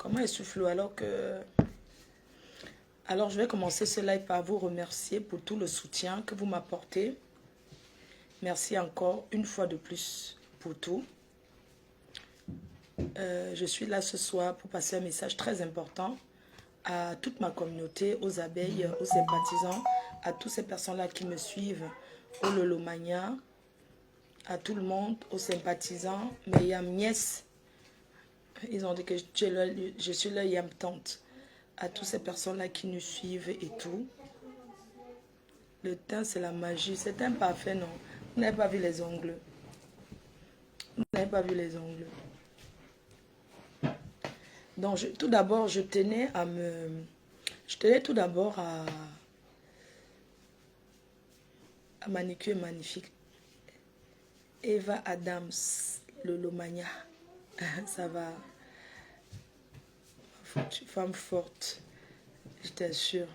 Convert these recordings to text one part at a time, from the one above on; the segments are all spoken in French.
Comment est souffle alors que... Alors, je vais commencer ce live par vous remercier pour tout le soutien que vous m'apportez. Merci encore une fois de plus pour tout. Je suis là ce soir pour passer un message très important à toute ma communauté, aux abeilles, aux sympathisants, à toutes ces personnes-là qui me suivent, au Lolomania, à tout le monde, aux sympathisants, mes yam nièces. Ils ont dit que je suis leur yam tante. À toutes ces personnes-là qui nous suivent et tout. Le teint, c'est la magie. C'est imparfait, non? Vous n'avez pas vu les ongles. Vous n'avez pas vu les ongles. Donc, tout d'abord, je tenais tout d'abord à manicure magnifique. Eva Adams, le Lomania. Ça va. Femme forte. Je t'assure.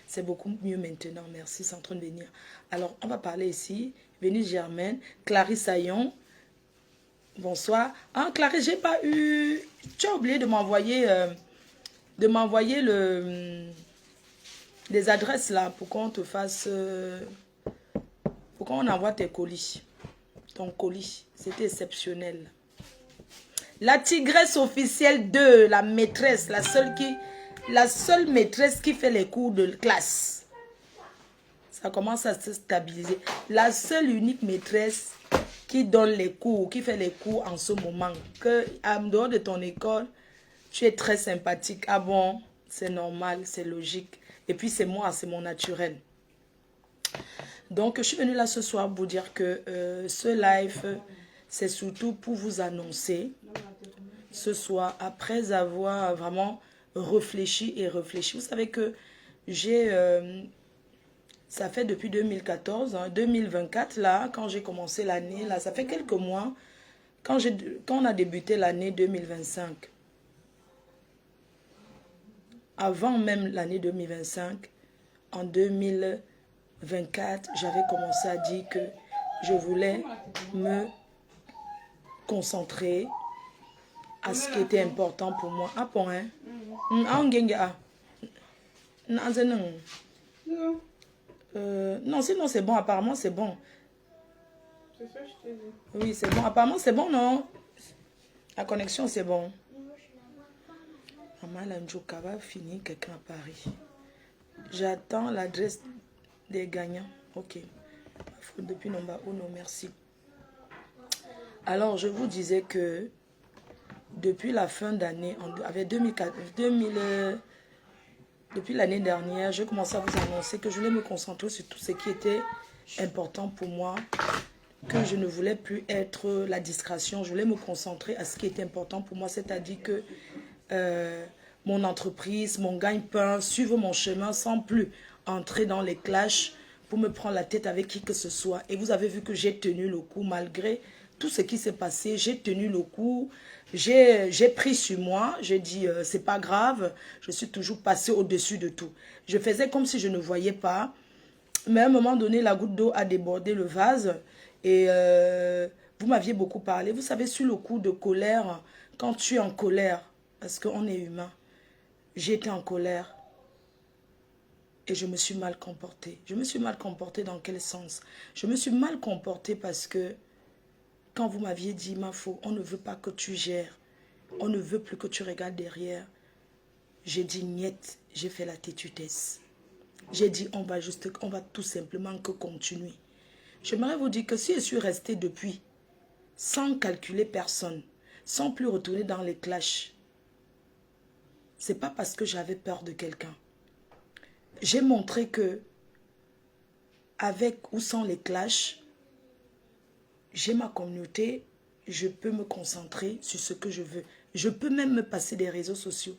C'est beaucoup mieux maintenant. Merci, c'est en train de venir. Alors, on va parler ici. Vénus Germaine, Clarisse Sayon. Bonsoir. Ah, Clarisse, j'ai pas eu... Tu as oublié de m'envoyer les adresses là pour qu'on te fasse... pour qu'on envoie tes colis. Ton colis. C'était exceptionnel. La tigresse officielle 2, la maîtresse, la seule maîtresse qui fait les cours de classe. Ça commence à se stabiliser. La seule unique maîtresse qui donne les cours, qui fait les cours en ce moment. Que en dehors de ton école, tu es très sympathique. Ah bon, c'est normal, c'est logique. Et puis c'est moi, c'est mon naturel. Donc je suis venue là ce soir pour vous dire que ce live, c'est surtout pour vous annoncer ce soir, après avoir vraiment réfléchi et réfléchi. Vous savez que j'ai... ça fait depuis 2014, hein, 2024, là, quand j'ai commencé l'année, là, ça fait quelques mois, quand on a débuté l'année 2025. Avant même l'année 2025, en 2024, j'avais commencé à dire que je voulais me concentrer à ce qui était important pour moi. Ah, pour hein? Non, sinon c'est bon, apparemment c'est bon. C'est ça, je t'ai dit. Oui, c'est bon, apparemment c'est bon, non? La connexion c'est bon. Maman Landjouka va finir quelqu'un à Paris. J'attends l'adresse des gagnants. Ok. Depuis Nomba Uno, merci. Alors, je vous disais que depuis la fin d'année, avec 2004, depuis l'année dernière, je commençais à vous annoncer que je voulais me concentrer sur tout ce qui était important pour moi, que je ne voulais plus être la distraction, je voulais me concentrer à ce qui était important pour moi, c'est-à-dire que mon entreprise, mon gagne-pain, suivre mon chemin sans plus entrer dans les clashs pour me prendre la tête avec qui que ce soit. Et vous avez vu que j'ai tenu le coup malgré tout ce qui s'est passé, j'ai tenu le coup, j'ai pris sur moi, j'ai dit c'est pas grave, je suis toujours passée au-dessus de tout. Je faisais comme si je ne voyais pas, mais à un moment donné, la goutte d'eau a débordé le vase et vous m'aviez beaucoup parlé. Vous savez, sur le coup de colère, quand tu es en colère, parce qu'on est humain, j'étais en colère et je me suis mal comportée. Je me suis mal comportée dans quel sens? Je me suis mal comportée parce que quand vous m'aviez dit, Mafo, on ne veut pas que tu gères, on ne veut plus que tu regardes derrière, j'ai dit niet, j'ai fait la têtudesse. J'ai dit, on va tout simplement que continuer. J'aimerais vous dire que si je suis restée depuis, sans calculer personne, sans plus retourner dans les clashs, c'est pas parce que j'avais peur de quelqu'un. J'ai montré que, avec ou sans les clashs, j'ai ma communauté, je peux me concentrer sur ce que je veux. Je peux même me passer des réseaux sociaux.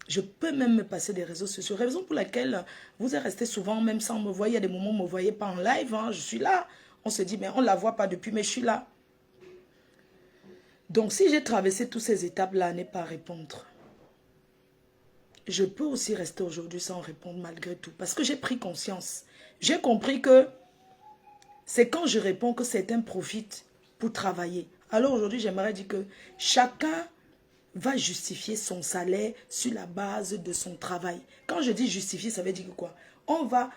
Je peux même me passer des réseaux sociaux. Raison pour laquelle vous êtes resté souvent, même sans me voir. Il y a des moments où vous ne me voyez pas en live. Hein, je suis là. On se dit, mais on ne la voit pas depuis, mais je suis là. Donc, si j'ai traversé toutes ces étapes-là, n'est pas répondre. Je peux aussi rester aujourd'hui sans répondre malgré tout. Parce que j'ai pris conscience. J'ai compris que c'est quand je réponds que certains profitent pour travailler. Alors aujourd'hui, j'aimerais dire que chacun va justifier son salaire sur la base de son travail. Quand je dis justifier, ça veut dire quoi? On va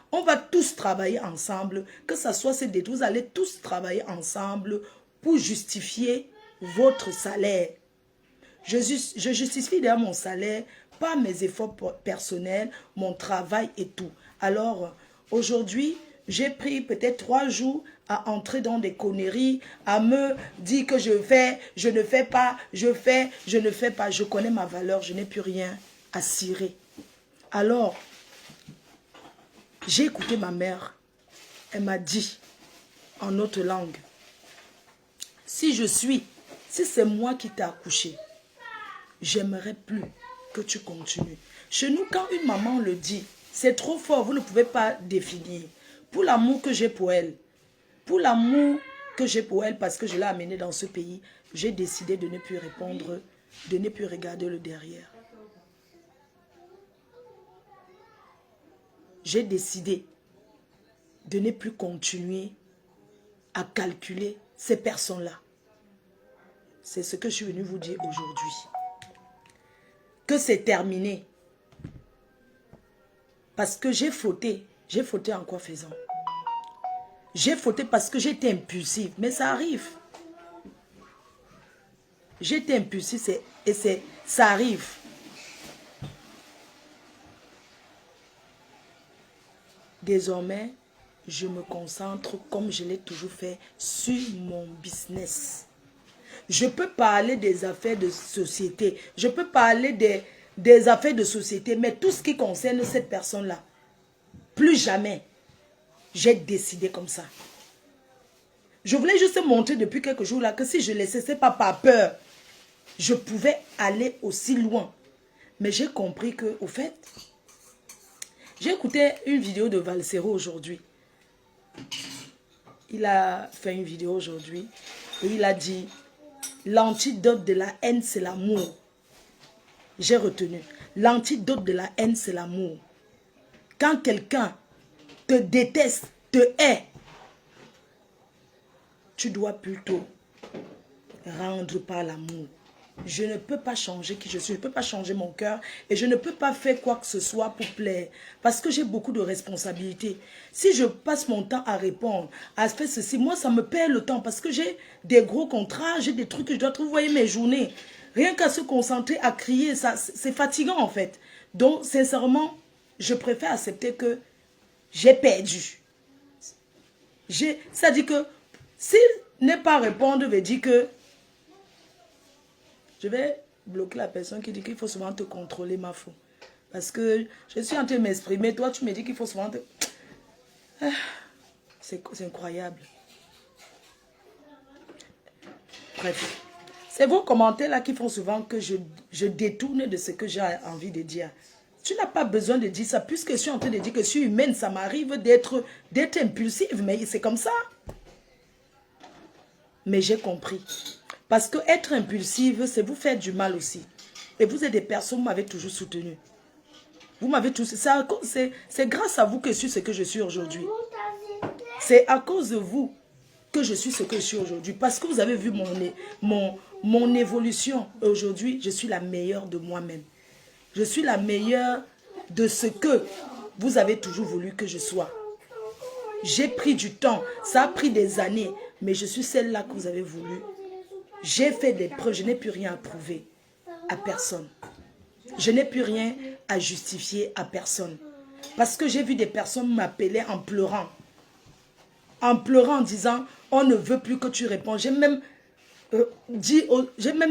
tous travailler ensemble, que ce soit ces détours, vous allez tous travailler ensemble pour justifier votre salaire. Je justifie d'ailleurs mon salaire par mes efforts personnels, mon travail et tout. Alors, aujourd'hui, j'ai pris peut-être 3 jours à entrer dans des conneries, à me dire que je fais, je ne fais pas, je fais, je ne fais pas. Je connais ma valeur, je n'ai plus rien à cirer. Alors, j'ai écouté ma mère. Elle m'a dit, en autre langue, si c'est moi qui t'ai accouché, j'aimerais plus que tu continues. Chez nous, quand une maman le dit, c'est trop fort, vous ne pouvez pas définir. Pour l'amour que j'ai pour elle, parce que je l'ai amenée dans ce pays, j'ai décidé de ne plus répondre, de ne plus regarder le derrière. J'ai décidé de ne plus continuer à calculer ces personnes-là. C'est ce que je suis venue vous dire aujourd'hui. Que c'est terminé. Parce que j'ai fauté. J'ai fauté en quoi faisant? J'ai fauté parce que j'étais impulsive. Mais ça arrive. J'étais impulsive et ça arrive. Désormais, je me concentre, comme je l'ai toujours fait, sur mon business. Je peux parler des affaires de société. Je peux parler des affaires de société. Mais tout ce qui concerne cette personne-là, plus jamais, j'ai décidé comme ça. Je voulais juste montrer depuis quelques jours là que si je laissais, ce n'est pas par peur. Je pouvais aller aussi loin. Mais j'ai compris que, au fait, j'ai écouté une vidéo de Valsero aujourd'hui. Il a fait une vidéo aujourd'hui et il a dit l'antidote de la haine, c'est l'amour. J'ai retenu. L'antidote de la haine, c'est l'amour. Quand quelqu'un te déteste, te hait, tu dois plutôt rendre par l'amour. Je ne peux pas changer qui je suis, je ne peux pas changer mon cœur et je ne peux pas faire quoi que ce soit pour plaire parce que j'ai beaucoup de responsabilités. Si je passe mon temps à répondre, à faire ceci, moi ça me perd le temps parce que j'ai des gros contrats, j'ai des trucs que je dois trouver, vous voyez mes journées. Rien qu'à se concentrer, à crier, ça c'est fatigant en fait. Donc sincèrement, je préfère accepter que j'ai perdu. Ça dit que s'il n'est pas répondre, veut dire que je vais bloquer la personne qui dit qu'il faut souvent te contrôler, ma fou. Parce que je suis en train de m'exprimer. Toi, tu me dis qu'il faut souvent te... C'est incroyable. Bref. C'est vos commentaires là qui font souvent que je détourne de ce que j'ai envie de dire. Tu n'as pas besoin de dire ça. Puisque je suis en train de dire que je suis humaine, ça m'arrive d'être impulsive. Mais c'est comme ça. Mais j'ai compris. Parce que être impulsive, c'est vous faire du mal aussi. Et vous êtes des personnes, vous m'avez toujours soutenu. Vous m'avez toujours... C'est grâce à vous que je suis ce que je suis aujourd'hui. C'est à cause de vous que je suis ce que je suis aujourd'hui. Parce que vous avez vu mon évolution. Aujourd'hui, je suis la meilleure de moi-même. Je suis la meilleure de ce que vous avez toujours voulu que je sois. J'ai pris du temps. Ça a pris des années. Mais je suis celle-là que vous avez voulu. J'ai fait des preuves, je n'ai plus rien à prouver à personne. Je n'ai plus rien à justifier à personne. Parce que j'ai vu des personnes m'appeler en pleurant. En pleurant, en disant, on ne veut plus que tu réponds. J'ai même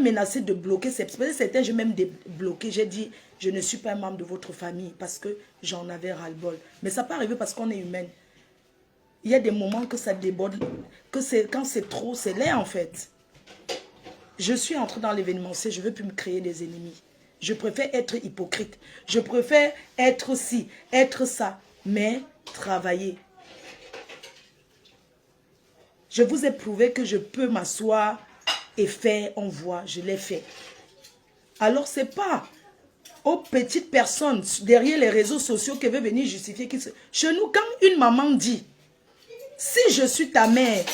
menacé de bloquer. Certains, j'ai même débloqué. J'ai dit, je ne suis pas un membre de votre famille parce que j'en avais ras-le-bol. Mais ça peut arriver parce qu'on est humaine. Il y a des moments que ça déborde, quand c'est trop, c'est laid en fait. Je suis entrée dans l'événementiel, je ne veux plus me créer des ennemis. Je préfère être hypocrite. Je préfère être ci, être ça, mais travailler. Je vous ai prouvé que je peux m'asseoir et faire, on voit, je l'ai fait. Alors ce n'est pas aux petites personnes derrière les réseaux sociaux qui veulent venir justifier. Chez nous, quand une maman dit, si je suis ta mère,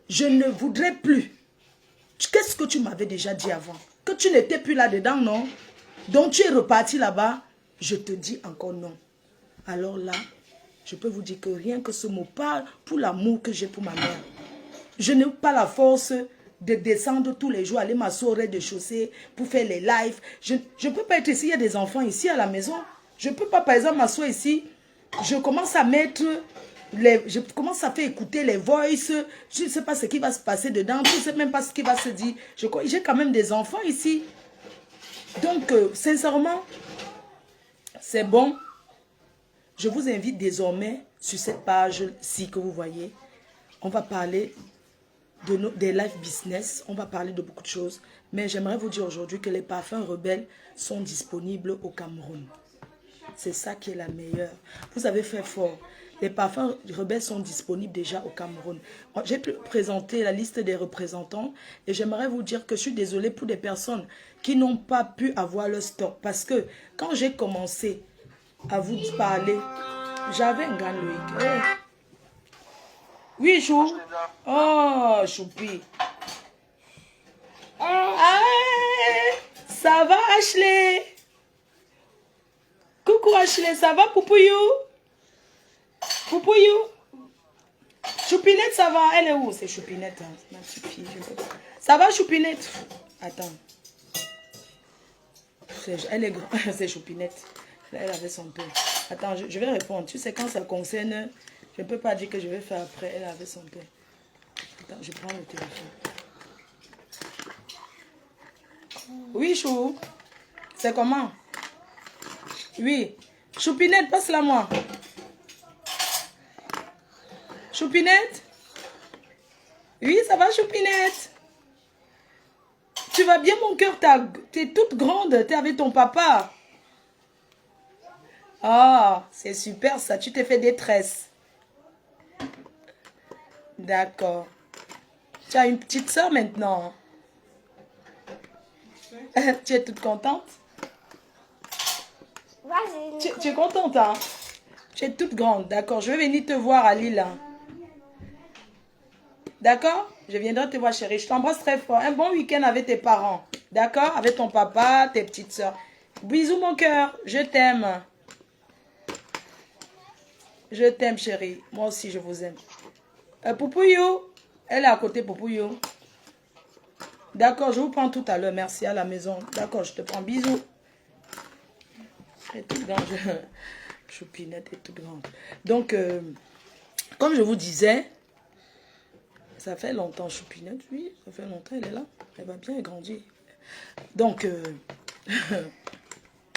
je ne voudrais plus. Qu'est-ce que tu m'avais déjà dit avant? que tu n'étais plus là-dedans, non? Donc tu es reparti là-bas, je te dis encore non. Alors là, je peux vous dire que rien que ce mot parle pour l'amour que j'ai pour ma mère. Je n'ai pas la force de descendre tous les jours, aller m'asseoir au rez-de-chaussée pour faire les lives. Je ne peux pas être ici, il y a des enfants ici à la maison. Je ne peux pas, par exemple, m'asseoir ici. Je commence à mettre, je commence à faire écouter les voices. Je ne sais pas ce qui va se passer dedans. Je ne sais même pas ce qui va se dire. J'ai quand même des enfants ici. Donc, sincèrement, c'est bon. Je vous invite désormais sur cette page-ci que vous voyez. On va parler des live business. On va parler de beaucoup de choses. Mais j'aimerais vous dire aujourd'hui que les parfums rebelles sont disponibles au Cameroun. C'est ça qui est la meilleure. Vous avez fait fort. Les parfums rebelles sont disponibles déjà au Cameroun. J'ai présenté la liste des représentants et j'aimerais vous dire que je suis désolée pour des personnes qui n'ont pas pu avoir le stock. Parce que quand j'ai commencé à vous parler, j'avais un grand Loïc. Hey. Oui, Chou. Oh, Choupi. Ah, ça va, Ashley? Coucou, Ashley, ça va, Poupouyou? Poupouyou? Choupinette, ça va? Elle est où? C'est Choupinette, hein. Ma petite fille. Ça va, Choupinette? Attends. Elle est grande. C'est Choupinette. Elle avait son père. Attends, je vais répondre. Tu sais, quand ça concerne, je ne peux pas dire que je vais faire après. Elle avait son père. Attends, je prends le téléphone. Oui, Chou. C'est comment? Oui. Choupinette, passe-la moi. Choupinette? Oui, ça va, Choupinette? Tu vas bien, mon cœur? T'es toute grande. T'es avec ton papa. Ah, c'est super ça. Tu t'es fait des tresses. D'accord. Tu as une petite soeur maintenant. Tu es toute contente? Tu es contente, hein? Tu es toute grande. D'accord. Je vais venir te voir à Lille. D'accord? Je viendrai te voir, chérie. Je t'embrasse très fort. Un bon week-end avec tes parents. D'accord? Avec ton papa, tes petites soeurs. Bisous, mon cœur. Je t'aime. Je t'aime, chérie. Moi aussi, je vous aime. Poupouyou. Elle est à côté, Poupouyou. D'accord, je vous prends tout à l'heure. Merci, à la maison. D'accord, je te prends. Bisous. Elle est toute grande. Choupinette est toute grande. Donc, comme je vous disais, ça fait longtemps, Choupinette, oui, ça fait longtemps, elle est là. Elle va bien grandir. Donc,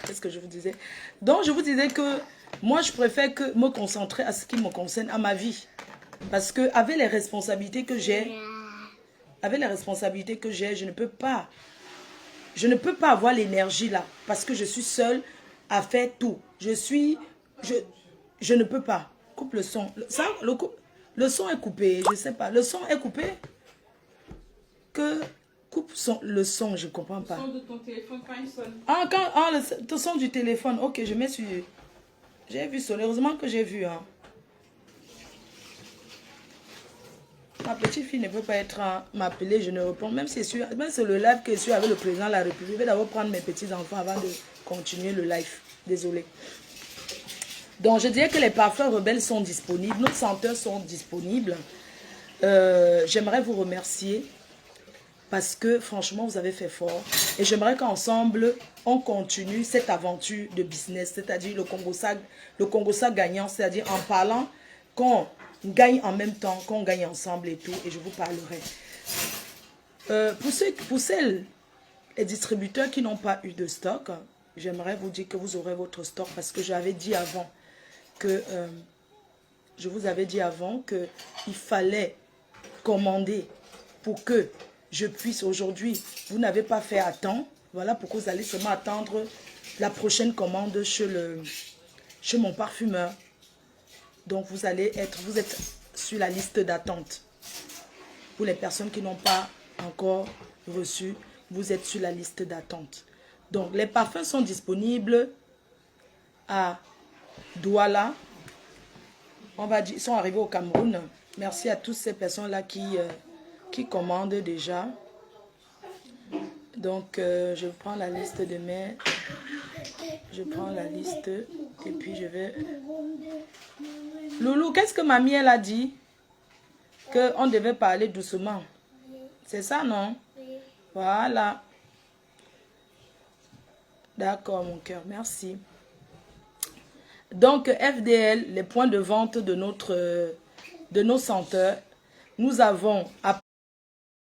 qu'est-ce que je vous disais? Donc, je vous disais que moi, je préfère me concentrer à ce qui me concerne, à ma vie. Parce que avec les responsabilités que j'ai, je ne peux pas. Je ne peux pas avoir l'énergie là. Parce que je suis seule à faire tout. Je ne peux pas. Coupe le son. Le son est coupé. Je ne sais pas. Le son est coupé. Coupe le son. Je ne comprends pas. Le son de ton téléphone quand il sonne. Le son du téléphone. Ok, je mets sur... J'ai vu sonner. Heureusement que j'ai vu. Hein. Ma petite fille ne peut pas être m'appeler, je ne réponds. Même si c'est le live que je suis avec le président de la République, je vais d'abord prendre mes petits-enfants avant de continuer le live. Désolée. Donc, je dirais que les parfums rebelles sont disponibles. Nos senteurs sont disponibles. J'aimerais vous remercier parce que, franchement, vous avez fait fort. Et j'aimerais qu'ensemble, on continue cette aventure de business, c'est-à-dire le Congosa gagnant, c'est-à-dire en parlant qu'on gagne en même temps, qu'on gagne ensemble et tout, et je vous parlerai. Pour les distributeurs qui n'ont pas eu de stock, j'aimerais vous dire que vous aurez votre stock parce que j'avais dit avant que, je vous avais dit avant qu'il fallait commander pour que je puisse aujourd'hui, vous n'avez pas fait à temps, voilà pourquoi vous allez seulement attendre la prochaine commande chez mon parfumeur. Donc vous êtes sur la liste d'attente. Pour les personnes qui n'ont pas encore reçu, vous êtes sur la liste d'attente. Donc les parfums sont disponibles à Douala. On va dire, ils sont arrivés au Cameroun. Merci à toutes ces personnes-là qui commandent déjà. Donc, je prends la liste de mes... Je prends la liste et puis je vais... Loulou, qu'est-ce que mamie, elle a dit? Qu'on devait parler doucement. C'est ça, non? Voilà. D'accord, mon cœur, merci. Donc, FDL, les points de vente de nos senteurs. Nous avons...